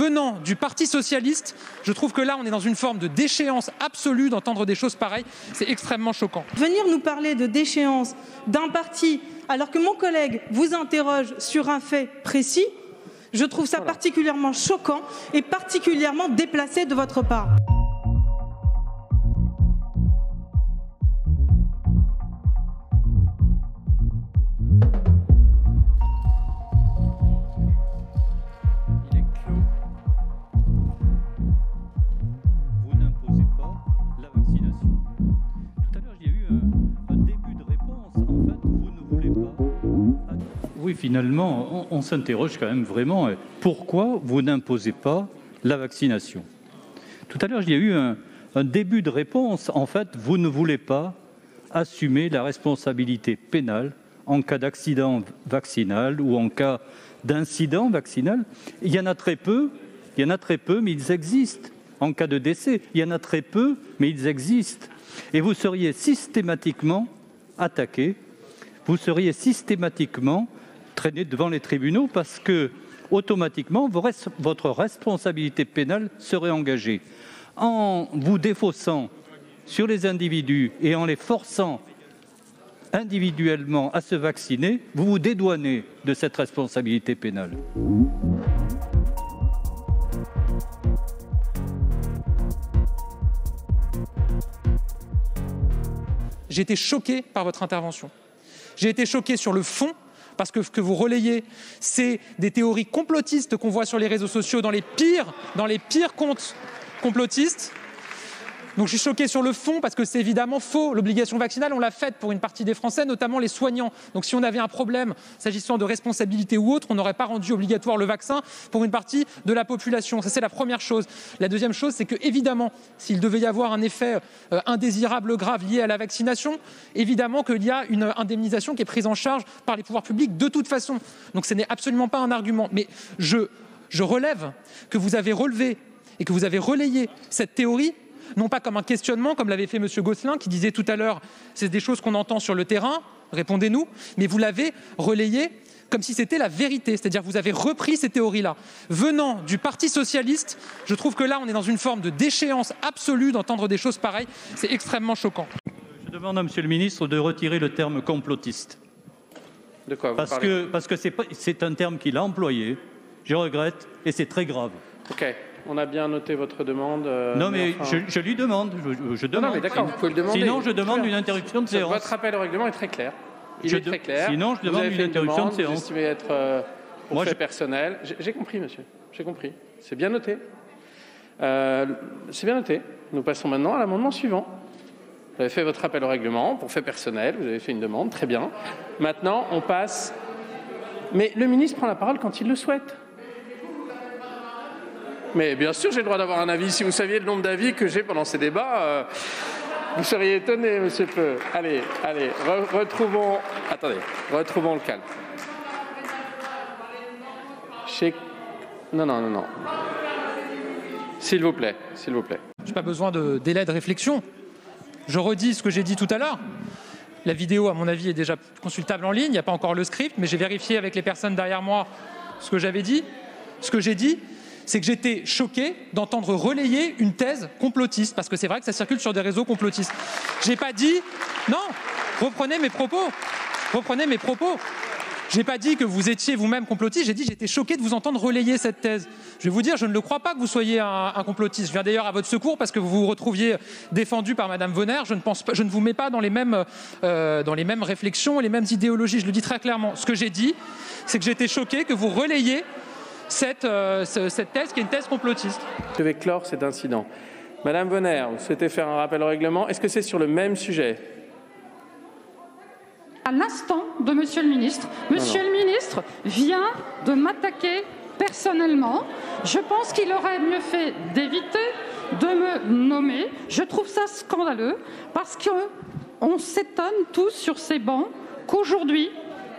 venant du Parti socialiste, je trouve que là, on est dans une forme de déchéance absolue d'entendre des choses pareilles. C'est extrêmement choquant. Venir nous parler de déchéance d'un parti, alors que mon collègue vous interroge sur un fait précis, je trouve ça particulièrement choquant et particulièrement déplacé de votre part. Oui, finalement, on s'interroge quand même vraiment. Pourquoi vous n'imposez pas la vaccination? Tout à l'heure, il y a eu un début de réponse. En fait, vous ne voulez pas assumer la responsabilité pénale en cas d'accident vaccinal ou en cas d'incident vaccinal. Il y en a très peu, mais ils existent. En cas de décès, il y en a très peu, mais ils existent. Et vous seriez systématiquement attaqué, vous seriez systématiquement traîné devant les tribunaux parce que, automatiquement, votre responsabilité pénale serait engagée. En vous défaussant sur les individus et en les forçant individuellement à se vacciner, vous vous dédouanez de cette responsabilité pénale. J'ai été choqué par votre intervention. J'ai été choqué sur le fond, parce que ce que vous relayez, c'est des théories complotistes qu'on voit sur les réseaux sociaux dans les pires comptes complotistes. Donc je suis choqué sur le fond parce que c'est évidemment faux. L'obligation vaccinale, on l'a faite pour une partie des Français, notamment les soignants. Donc si on avait un problème s'agissant de responsabilité ou autre, on n'aurait pas rendu obligatoire le vaccin pour une partie de la population. Ça, c'est la première chose. La deuxième chose, c'est que évidemment, s'il devait y avoir un effet indésirable grave lié à la vaccination, évidemment qu'il y a une indemnisation qui est prise en charge par les pouvoirs publics de toute façon. Donc ce n'est absolument pas un argument. Mais je relève que vous avez relevé et que vous avez relayé cette théorie, non pas comme un questionnement, comme l'avait fait M. Gosselin, qui disait tout à l'heure, c'est des choses qu'on entend sur le terrain, répondez-nous, mais vous l'avez relayé comme si c'était la vérité, c'est-à-dire vous avez repris ces théories-là. Venant du Parti socialiste, je trouve que là, on est dans une forme de déchéance absolue d'entendre des choses pareilles, c'est extrêmement choquant. Je demande à M. le ministre de retirer le terme complotiste. De quoi vous parlez ? Parce que c'est un terme qu'il a employé, je regrette, et c'est très grave. Ok. On a bien noté votre demande. Non, mais enfin... je lui demande. Je demande. Non, mais d'accord, vous pouvez le demander. Sinon, je demande une interruption de séance. Votre rappel au règlement est très clair. Il est très clair. Sinon, je demande une interruption de séance. Vous estimez être pour fait personnel. J'ai compris, monsieur. J'ai compris. C'est bien noté. C'est bien noté. Nous passons maintenant à l'amendement suivant. Vous avez fait votre rappel au règlement pour fait personnel. Vous avez fait une demande. Très bien. Maintenant, on passe. Mais le ministre prend la parole quand il le souhaite. Mais bien sûr, j'ai le droit d'avoir un avis. Si vous saviez le nombre d'avis que j'ai pendant ces débats, vous seriez étonné, monsieur Peu. Allez, retrouvons... Attendez, retrouvons le calme. Non. S'il vous plaît. Je n'ai pas besoin de délai de réflexion. Je redis ce que j'ai dit tout à l'heure. La vidéo, à mon avis, est déjà consultable en ligne. Il n'y a pas encore le script, mais j'ai vérifié avec les personnes derrière moi ce que j'avais dit. Ce que j'ai dit, c'est que j'étais choqué d'entendre relayer une thèse complotiste, parce que c'est vrai que ça circule sur des réseaux complotistes. J'ai pas dit... Non, reprenez mes propos. J'ai pas dit que vous étiez vous-même complotiste, j'ai dit que j'étais choqué de vous entendre relayer cette thèse. Je vais vous dire, je ne le crois pas que vous soyez un complotiste. Je viens d'ailleurs à votre secours parce que vous vous retrouviez défendu par Madame Vonner. Je ne vous mets pas dans les mêmes réflexions et les mêmes idéologies. Je le dis très clairement. Ce que j'ai dit, c'est que j'étais choqué que vous relayiez cette thèse qui est une thèse complotiste. Je vais clore cet incident. Madame Vonner, vous souhaitez faire un rappel au règlement. Est-ce que c'est sur le même sujet ? À l'instant de Monsieur le ministre. Monsieur le ministre vient de m'attaquer personnellement. Je pense qu'il aurait mieux fait d'éviter de me nommer. Je trouve ça scandaleux parce qu'on s'étonne tous sur ces bancs qu'aujourd'hui,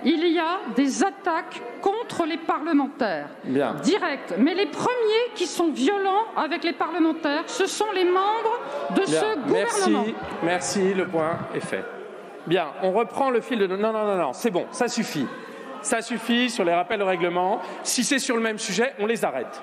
il y a des attaques contre les parlementaires. Bien. Directes. Mais les premiers qui sont violents avec les parlementaires, ce sont les membres de ce gouvernement. Merci, le point est fait. Bien, on reprend le fil de... Non, c'est bon, ça suffit. Ça suffit sur les rappels au règlement. Si c'est sur le même sujet, on les arrête.